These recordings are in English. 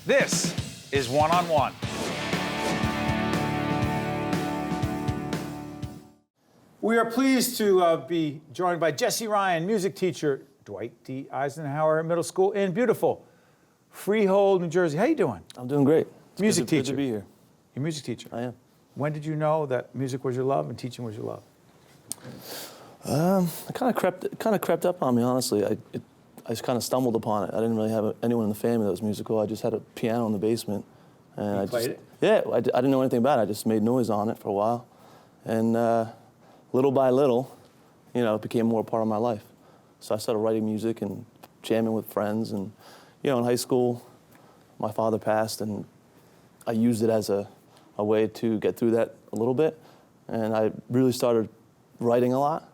This is One on One. We are pleased to be joined by Jesse Ryan, music teacher, Dwight D. Eisenhower Middle School in beautiful Freehold, New Jersey. How you doing? I'm doing great. It's music teacher. Good to be here. You're a music teacher. I am. When did you know that music was your love and teaching was your love? It kind of crept up on me, honestly. I just kind of stumbled upon it. I didn't really have anyone in the family that was musical. I just had a piano in the basement, and You played it? Yeah, I didn't know anything about it. I just made noise on it for a while, and little by little, you know, it became more a part of my life. So I started writing music and jamming with friends, and you know, in high school, my father passed, and I used it as a way to get through that a little bit, and I really started writing a lot.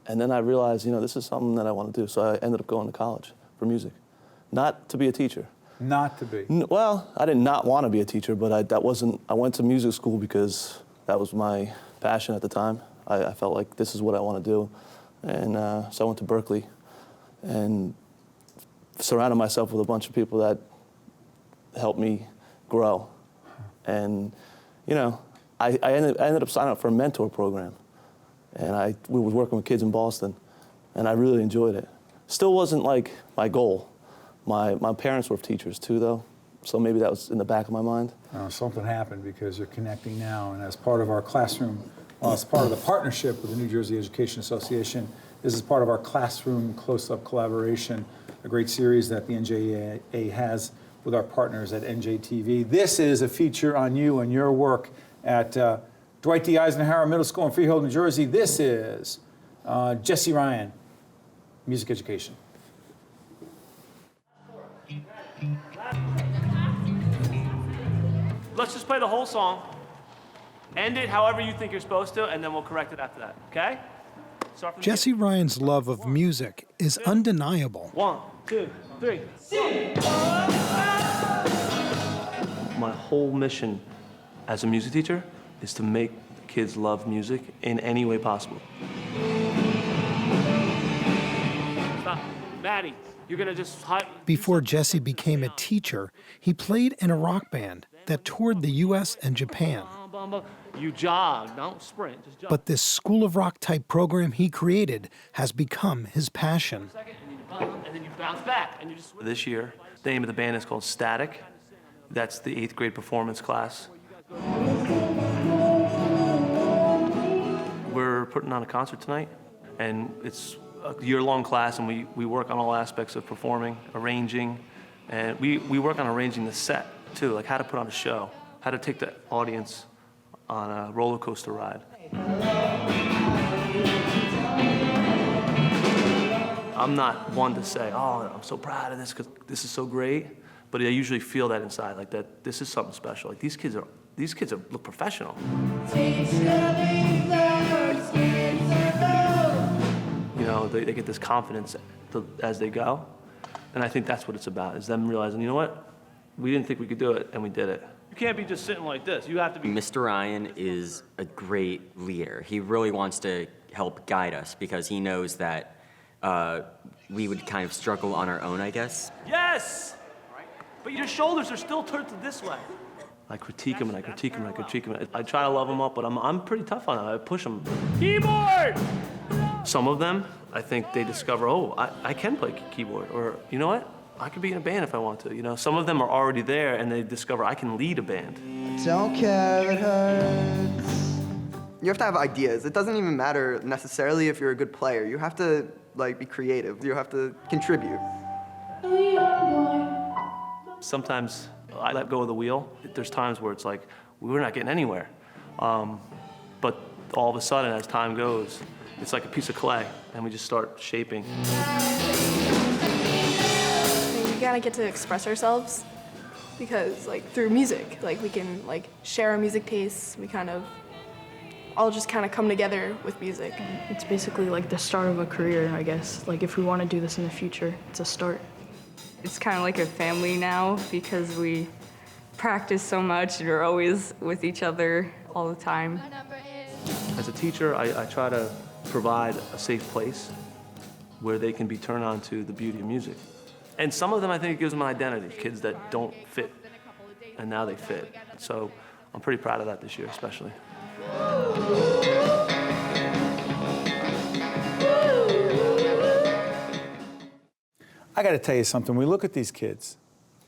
And then I realized, you know, this is something that I want to do. So I ended up going to college for music, not to be a teacher. Not to be. Well, I did not want to be a teacher, but I went to music school because that was my passion at the time. I felt like this is what I want to do. And so I went to Berkeley and surrounded myself with a bunch of people that helped me grow. And, you know, I ended up signing up for a mentor program. And we were working with kids in Boston, and I really enjoyed it. Still wasn't like my goal. My parents were teachers too, though, so maybe that was in the back of my mind. Something happened because you're connecting now, and as part of our classroom, as part of the partnership with the New Jersey Education Association, this is part of our classroom close-up collaboration, a great series that the NJEA has with our partners at NJTV. This is a feature on you and your work at Dwight D. Eisenhower Middle School in Freehold, New Jersey. This is Jesse Ryan, music education. Let's just play the whole song. End it however you think you're supposed to, and then we'll correct it after that, okay? Jesse Ryan's love of music is undeniable. 1, 2, 3. My whole mission as a music teacher is to make kids love music in any way possible. Stop. Maddie, you're gonna just... Before Jesse became a teacher, he played in a rock band that toured the U.S. and Japan. You jog, don't sprint, just jog. But this School of Rock type program he created has become his passion. And then you bounce back, and you just... This year, the name of the band is called Static. That's the 8th grade performance class. We're putting on a concert tonight, and it's a year-long class, and we work on all aspects of performing, arranging, and we work on arranging the set, too, like how to put on a show, how to take the audience on a roller coaster ride. I'm not one to say, oh, I'm so proud of this because this is so great, but I usually feel that inside, like that this is something special. Like these kids look professional. You know, they get this confidence as they go, and I think that's what it's about, is them realizing, you know what, we didn't think we could do it, and we did it. You can't be just sitting like this. You have to be... Mr. Ryan is a great leader. He really wants to help guide us because he knows that we would kind of struggle on our own, I guess. Yes! But your shoulders are still turned to this way. I critique him and I critique him and I critique him. I try to love him up, but I'm pretty tough on it. I push him. Keyboard! Some of them, I think they discover, oh, I can play keyboard, or you know what? I could be in a band if I want to. You know, some of them are already there and they discover I can lead a band. Don't care, it hurts. You have to have ideas. It doesn't even matter necessarily if you're a good player. You have to be creative. You have to contribute. Sometimes I let go of the wheel. There's times where it's like, we're not getting anywhere. But all of a sudden, as time goes, it's like a piece of clay, and we just start shaping. We gotta get to express ourselves, because through music, we can share our music tastes. We all just come together with music. It's basically the start of a career, I guess. If we want to do this in the future, it's a start. It's kind of like a family now because we practice so much and we're always with each other all the time. As a teacher, I try to provide a safe place where they can be turned on to the beauty of music. And some of them, I think it gives them an identity, kids that don't fit, and now they fit. So I'm pretty proud of that this year, especially. I got to tell you something. We look at these kids.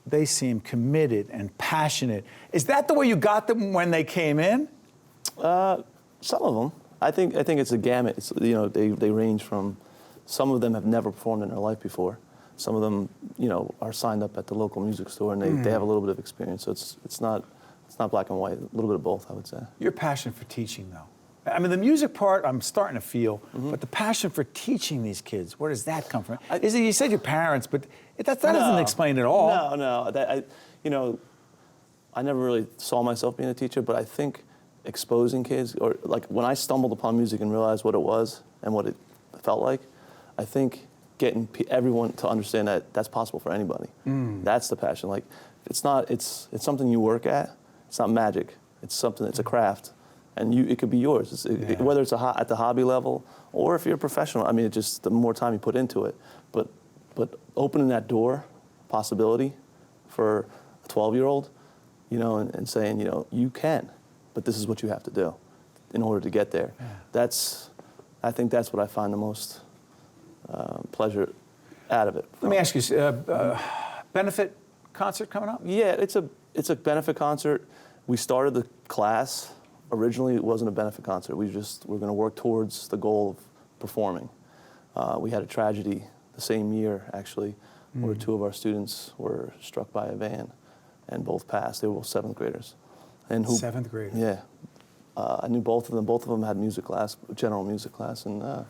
They seem committed and passionate. Is that the way you got them when they came in? Some of them. I think it's a gamut. It's, you know, they range from, some of them have never performed in their life before. Some of them, you know, are signed up at the local music store and they have a little bit of experience. So it's not black and white. A little bit of both, I would say. Your passion for teaching, though. I mean, the music part, I'm starting to feel, but the passion for teaching these kids, where does that come from? You said your parents, but that doesn't explain it all. No. You know, I never really saw myself being a teacher, but I think exposing kids, or like when I stumbled upon music and realized what it was and what it felt like, I think getting everyone to understand that that's possible for anybody. That's the passion. Like, it's something you work at. It's not magic. It's something. It's a craft. And it could be yours, whether it's at the hobby level or if you're a professional. I mean, it just, the more time you put into it. But opening that door, possibility for a 12-year-old, you know, and saying, you know, you can, but this is what you have to do in order to get there. Yeah. I think that's what I find the most pleasure out of it. Let me ask you, benefit concert coming up? Yeah, it's a benefit concert. We started the class. Originally, it wasn't a benefit concert. We're going to work towards the goal of performing. We had a tragedy the same year, actually, where two of our students were struck by a van and both passed. They were both seventh graders. Seventh graders? Yeah. I knew both of them. Both of them had music class, general music class, and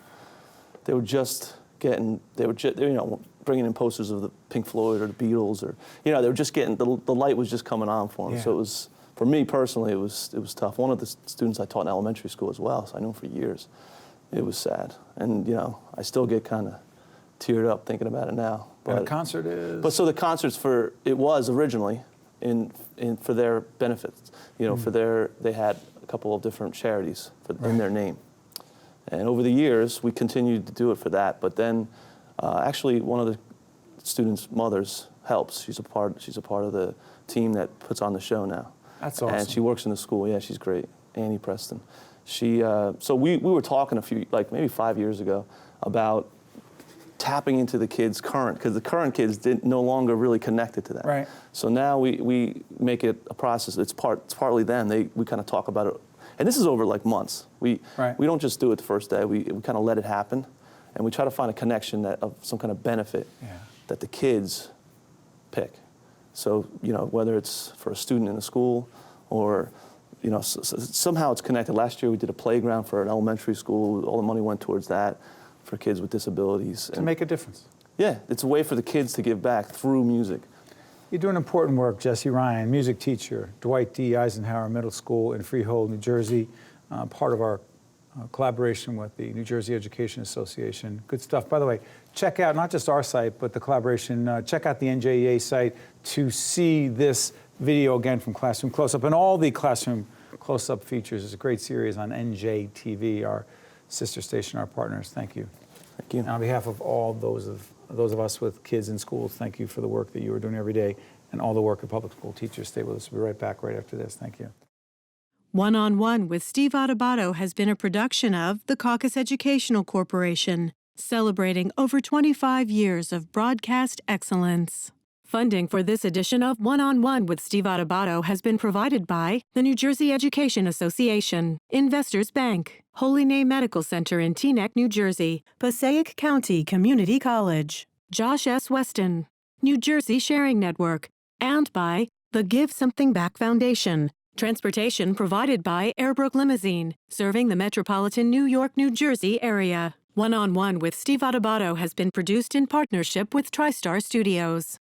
they were just getting, they were you know, bringing in posters of the Pink Floyd or the Beatles, or, you know, they were just getting, the light was just coming on for them. Yeah. So it was, for me personally, it was tough. One of the students I taught in elementary school as well, so I knew him for years. It was sad, and you know, I still get kind of teared up thinking about it now. But and the concert is. But so the concert's it was originally for their benefits. You know, they had a couple of different charities in their name, and over the years we continued to do it for that. But then, actually, one of the students' mothers helps. She's a part of the team that puts on the show now. That's awesome. And she works in the school. Yeah, she's great. Annie Preston. She. So we were talking maybe 5 years ago, about tapping into the kids' current, because the current kids no longer really connected to that. Right. So now we make it a process. It's partly them. We kind of talk about it, and this is over like months. We don't just do it the first day. We kind of let it happen, and we try to find a connection of some kind of benefit that the kids pick. So, you know, whether it's for a student in a school or, you know, somehow it's connected. Last year we did a playground for an elementary school. All the money went towards that for kids with disabilities. To make a difference. Yeah, it's a way for the kids to give back through music. You're doing important work, Jesse Ryan, music teacher, Dwight D, Eisenhower Middle School in Freehold, New Jersey, part of our collaboration with the New Jersey Education Association. Good stuff. By the way, check out not just our site, but the collaboration. Check out the NJEA site to see this video again from Classroom Close-Up and all the Classroom Close-Up features. It's a great series on NJTV, our sister station, our partners. Thank you. Thank you. And on behalf of all those of us with kids in schools, thank you for the work that you are doing every day and all the work of public school teachers. Stay with us. We'll be right back right after this. Thank you. One-on-One with Steve Adubato has been a production of the Caucus Educational Corporation, celebrating over 25 years of broadcast excellence. Funding for this edition of One-on-One with Steve Adubato has been provided by the New Jersey Education Association, Investors Bank, Holy Name Medical Center in Teaneck, New Jersey, Passaic County Community College, Josh S. Weston, New Jersey Sharing Network, and by the Give Something Back Foundation. Transportation provided by Airbrook Limousine, serving the metropolitan New York, New Jersey area. One-on-One with Steve Adubato has been produced in partnership with TriStar Studios.